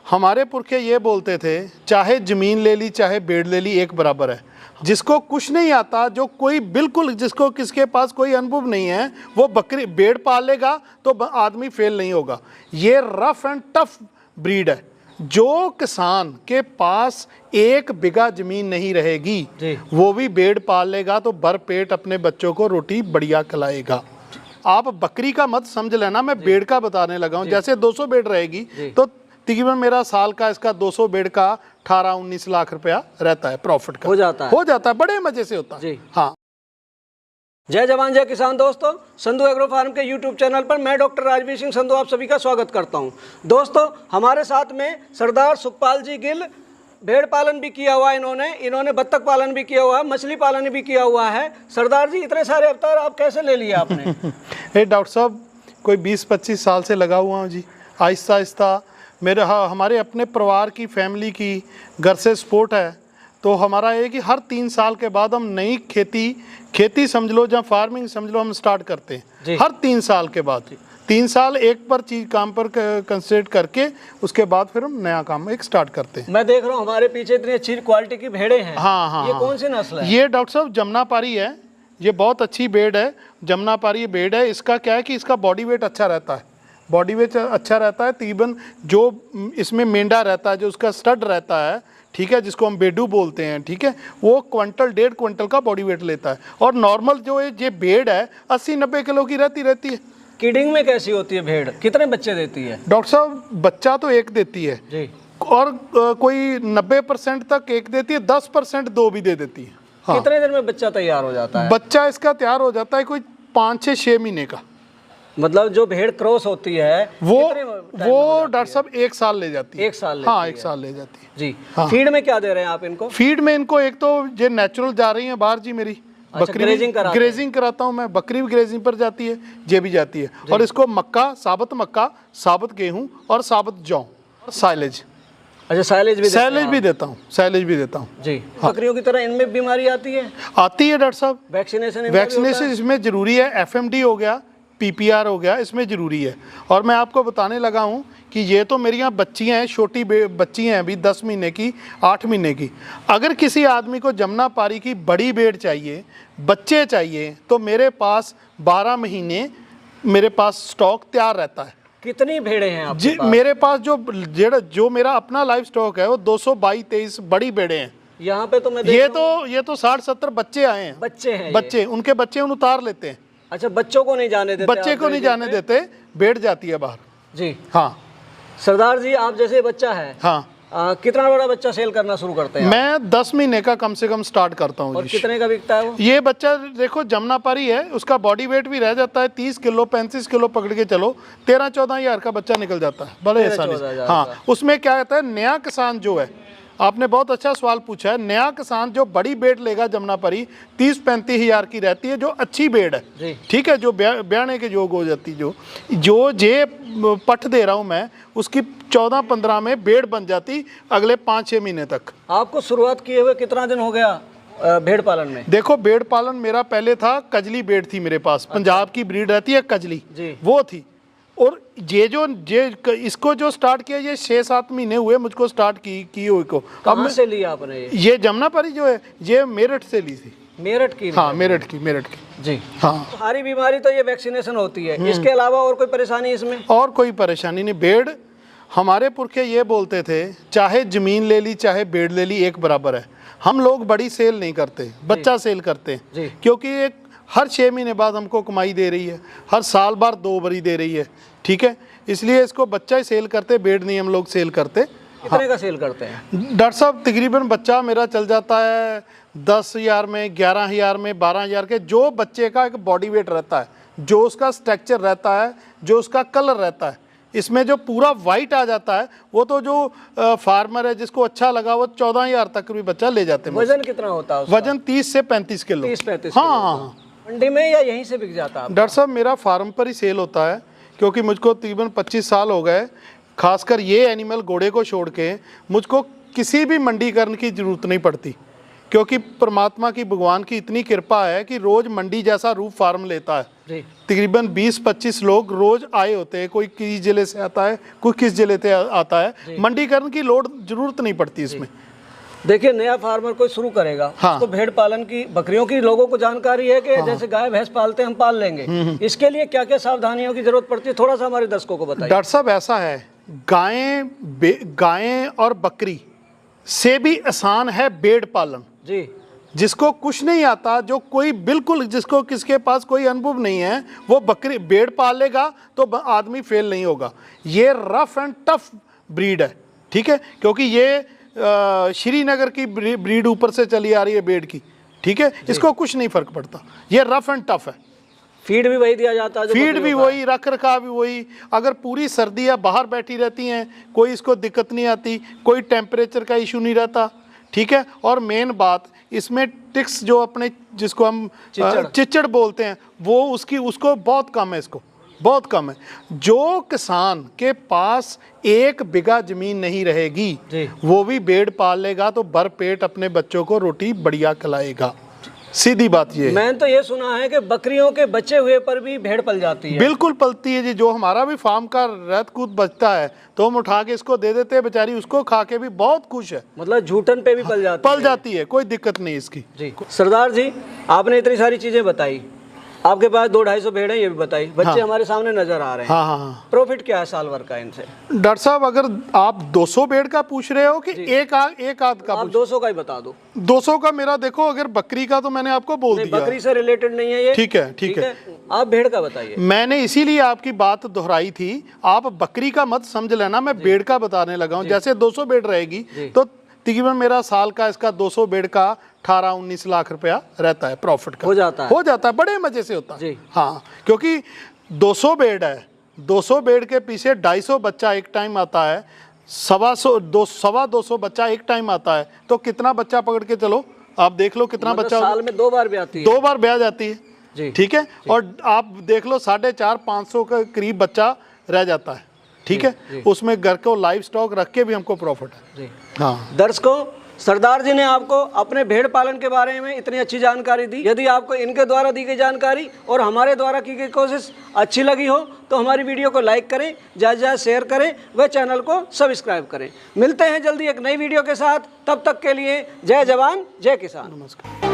हमारे पुरखे ये बोलते थे, चाहे ज़मीन ले ली चाहे बेड़ ले ली एक बराबर है। जिसको कुछ नहीं आता, जो कोई बिल्कुल जिसको किसके पास कोई अनुभव नहीं है, वो बकरी बेड़ पाल लेगा तो आदमी फेल नहीं होगा। ये रफ एंड टफ ब्रीड है। जो किसान के पास 1 बीघा ज़मीन नहीं रहेगी, वो भी बेड़ पाल लेगा तो भर पेट अपने बच्चों को रोटी बढ़िया खिलाएगा। आप बकरी का मत समझ लेना, मैं बेड़ का बताने लगा हूँ। जैसे 200 बेड़ रहेगी तो तकरीबन मेरा साल का इसका 200 बेड़ का 18-19 लाख रुपया रहता है, प्रॉफिट का हो जाता है, बड़े मजे से होता है। हाँ, जय जवान जय किसान। दोस्तों, संधू एग्रो फार्म के यूट्यूब चैनल पर मैं डॉक्टर राजवीर सिंह संधू आप सभी का स्वागत करता हूं। दोस्तों, हमारे साथ में सरदार सुखपाल जी गिल, भेड़ पालन भी किया हुआ है इन्होंने बत्तख पालन भी किया हुआ है, मछली पालन भी किया हुआ है। सरदार जी, इतने सारे अवतार आप कैसे ले लिए आपने? डॉक्टर साहब, कोई 20-25 साल से लगा हुआ हूँ जी। आहिस्ता आहिस्ता हमारे अपने परिवार की, फैमिली की घर से सपोर्ट है, तो हमारा ये कि हर 3 साल के बाद हम नई खेती समझ लो या फार्मिंग समझ लो, हम स्टार्ट करते हैं। हर 3 साल के बाद 3 साल एक पर चीज काम पर कंसंट्रेट करके उसके बाद फिर हम नया काम एक स्टार्ट करते हैं। मैं देख रहा हूँ हमारे पीछे इतनी अच्छी क्वालिटी की भेड़ें हैं। हाँ, ये कौन सी नस्ल है? ये डॉक्टर साहब जमुनापारी है। ये बहुत अच्छी भेड़ है, जमुनापारी भेड़ है। इसका क्या है कि इसका बॉडी वेट अच्छा रहता है, तकरीबन जो इसमें मेंढा रहता है, जो उसका स्टड रहता है, ठीक है, जिसको हम बेडू बोलते हैं, ठीक है, वो 1.5 क्विंटल का बॉडी वेट लेता है। और नॉर्मल जो ये भेड़ है 80-90 किलो की रहती है। किडिंग में कैसी होती है भेड़? कितने बच्चे देती है? डॉक्टर साहब, बच्चा तो एक देती है जी, और कोई 90% तक एक देती है, 10% 2 भी दे देती है। हाँ। कितने दिन में बच्चा तैयार हो जाता है? बच्चा इसका तैयार हो जाता है कोई 5-6 महीने का। मतलब जो भेड़ क्रॉस होती है वो डॉक्टर साहब 1 साल ले जाती है। 1 साल? हाँ, 1 साल ले जाती है जी। हाँ। फीड में क्या दे रहे हैं आप इनको? फीड में इनको एक तो ये नेचुरल जा रही है बाहर जी, मेरी बकरी ग्रेजिंग कराता हूँ मैं, बकरी भी ग्रेजिंग पर जाती है, ये भी जाती है। और इसको मक्का, साबुत गेहूं और साबुत जौ, साइलेज। अच्छा, साइलेज भी देता हूँ जी। बकरियों की तरह इनमें बीमारी आती है डॉक्टर साहब। वैक्सीनेशन इसमें जरूरी है। FMD हो गया, PPR हो गया, इसमें ज़रूरी है। और मैं आपको बताने लगा हूँ कि ये तो मेरी यहाँ बच्चियाँ हैं, छोटी बच्ची हैं अभी 10 महीने की, 8 महीने की। अगर किसी आदमी को जमुनापारी की बड़ी भेड़ चाहिए, बच्चे चाहिए, तो मेरे पास 12 महीने मेरे पास स्टॉक तैयार रहता है। कितनी भेड़ें हैं आपके पास? मेरे पास जो मेरा अपना लाइव स्टॉक है वो 222-23 बड़ी भेड़ें हैं। यहाँ पे तो मैं ये तो 60-70 बच्चे आए हैं। बच्चे उनके बच्चे उतार लेते हैं। अच्छा, बच्चों को नहीं जाने देते? बैठ जाती है बाहर जी। हाँ सरदार जी, आप जैसे बच्चा है, हाँ, कितना बड़ा बच्चा सेल करना शुरू करते हैं? मैं 10 महीने का कम से कम स्टार्ट करता हूँ। और कितने का बिकता है वो? ये बच्चा देखो जमुनापारी है, उसका बॉडी वेट भी रह जाता है 30 किलो 35 किलो पकड़ के चलो, 13-14 हज़ार का बच्चा निकल जाता है बड़े आसानी से। हाँ, उसमें क्या कहता है, नया किसान जो है, आपने बहुत अच्छा सवाल पूछा है, नया किसान जो बड़ी बेड़ लेगा जमुनापारी 30-35 हज़ार की रहती है, जो अच्छी बेड़ है, ठीक है, जो ब्याने के योग हो जाती, जो जे पट दे रहा हूँ मैं, उसकी 14-15 में बेड़ बन जाती अगले 5-6 महीने तक। आपको शुरुआत किए हुए कितना दिन हो गया भेड़ पालन में? देखो, भेड़ पालन मेरा पहले था, कजली भेड़ थी मेरे पास। अच्छा। पंजाब की ब्रीड रहती है कजली, वो थी। और इसको जो स्टार्ट किया, ये 6-7 महीने हुए मुझको स्टार्ट की हुई को। कहाँ से लिया आपने ये जमुनापारी जो है, ये मेरठ से ली थी। मेरठ की? हाँ, मेरठ की जी। हाँ, सारी बीमारी तो ये वैक्सीनेशन होती है, इसके अलावा और कोई परेशानी इसमें? और कोई परेशानी नहीं। भेड़, हमारे पुरखे ये बोलते थे, चाहे ज़मीन ले ली चाहे भेड़ ले ली एक बराबर है। हम लोग बड़ी सेल नहीं करते, बच्चा सेल करते हैं, क्योंकि एक हर 6 महीने बाद हमको कमाई दे रही है, हर साल बार 2 बारी दे रही है, ठीक है, इसलिए इसको बच्चा ही सेल करते, भेड़ नहीं हम लोग सेल करते। कितने का सेल करते हैं डॉक्टर साहब? तकरीबन बच्चा मेरा चल जाता है 10,000 में, 11,000 में, 12,000 के। जो बच्चे का एक बॉडी वेट रहता है, जो उसका स्ट्रक्चर रहता है, जो उसका कलर रहता है, इसमें जो पूरा वाइट आ जाता है, वो तो जो फार्मर है जिसको अच्छा लगा, वो 14,000 तक भी बच्चा ले जाते हैं। वजन कितना होता है उसका? वजन 30 से 35 किलो। 30-35? हाँ। मंडी में या यहीं से बिक जाता है? डॉक्टर साहब, मेरा फार्म पर ही सेल होता है, क्योंकि मुझको तकरीबन 25 साल हो गए। खासकर ये एनिमल घोड़े को छोड़ के मुझको किसी भी मंडीकरण की ज़रूरत नहीं पड़ती, क्योंकि परमात्मा की, भगवान की इतनी कृपा है कि रोज मंडी जैसा रूप फार्म लेता है। जी। तकरीबन 20-25 लोग रोज आए होते हैं, कोई किस जिले से आता है, कोई किस जिले से आता है। मंडीकरण की लोड जरूरत नहीं पड़ती इसमें। देखिए, नया फार्मर कोई शुरू करेगा, हाँ। तो भेड़ पालन की, बकरियों की लोगों को जानकारी है कि जैसे गाय भैंस पालते हैं हम पाल लेंगे, इसके लिए क्या क्या सावधानियों की जरूरत पड़ती है, थोड़ा सा हमारे दर्शकों को बताइए। डॉक्टर साहब ऐसा है, गायें और बकरी से भी आसान है भेड़ पालन। जी। जिसको कुछ नहीं आता, जो कोई बिल्कुल, जिसको किसके पास कोई अनुभव नहीं है, वो बकरी भेड़ पाल लेगा तो आदमी फेल नहीं होगा। ये रफ एंड टफ ब्रीड है, ठीक है, क्योंकि ये श्रीनगर की ब्रीड ऊपर से चली आ रही है भेड़ की, ठीक है। इसको कुछ नहीं फर्क पड़ता, ये रफ एंड टफ है। फीड भी वही दिया जाता है, फीड भी वही, रख रखाव भी वही। अगर पूरी सर्दी है, बाहर बैठी रहती हैं, कोई इसको दिक्कत नहीं आती, कोई टेम्परेचर का इशू नहीं रहता, ठीक है। और मेन बात इसमें टिक्स जो अपने, जिसको हम चिचड़ बोलते हैं, वो उसको बहुत कम है, इसको बहुत कम है। जो किसान के पास 1 बीघा जमीन नहीं रहेगी, वो भी भेड़ पाल लेगा तो भर पेट अपने बच्चों को रोटी बढ़िया खिलाएगा। सीधी बात ये है। मैंने तो ये सुना है कि बकरियों के बच्चे हुए पर भी भेड़ पल जाती है। बिल्कुल पलती है जी। जो हमारा भी फार्म का रहत कूद बचता है तो हम उठा के इसको दे देते हैं, बेचारी उसको खा के भी बहुत खुश है। मतलब झूठन पे भी पल जाती है, कोई दिक्कत नहीं इसकी। जी। सरदार जी, आपने इतनी सारी चीजें बताई, आपके पास 200-250 भेड़ है, ये भी बताई, बच्चे हमारे सामने नजर आ रहे हैं। हाँ। प्रॉफिट क्या है साल भर का इनसे? डॉक्टर साहब, अगर आप 200 भेड़ का पूछ रहे हो कि एक आध का, आप 200 का ही बता दो। 200 का मेरा देखो, अगर बकरी का तो मैंने आपको बोल दिया, बकरी से रिलेटेड नहीं है ये। ठीक है। आप भेड़ का बताइए। मैंने इसीलिए आपकी बात दोहराई थी, आप बकरी का मत समझ लेना, मैं भेड़ का बताने लगा हूँ। जैसे 200 भेड़ रहेगी तो तकरीबन मेरा साल का इसका 200 भेड़ का 18-19 लाख रुपया रहता है प्रॉफिट का। हो जाता है, बड़े मजे से होता है। हाँ, क्योंकि 200 भेड़ है, 200 भेड़ के पीछे 250 बच्चा एक टाइम आता है, 200 बच्चा एक टाइम आता है, तो कितना बच्चा पकड़ के चलो, आप देख लो कितना बच्चा साल में 2 बार ब्याह आती है। 2 बार ब्याह जाती है, ठीक है। और आप देख लो 450-500 के करीब बच्चा रह जाता है, ठीक है। उसमें घर को लाइव स्टॉक रख के भी हमको प्रॉफिट है। हाँ दर्शकों, सरदार जी ने आपको अपने भेड़ पालन के बारे में इतनी अच्छी जानकारी दी। यदि आपको इनके द्वारा दी गई जानकारी और हमारे द्वारा की गई कोशिश अच्छी लगी हो तो हमारी वीडियो को लाइक करें, ज़्यादा शेयर करें व चैनल को सब्सक्राइब करें। मिलते हैं जल्दी एक नई वीडियो के साथ, तब तक के लिए जय जवान जय किसान। नमस्कार।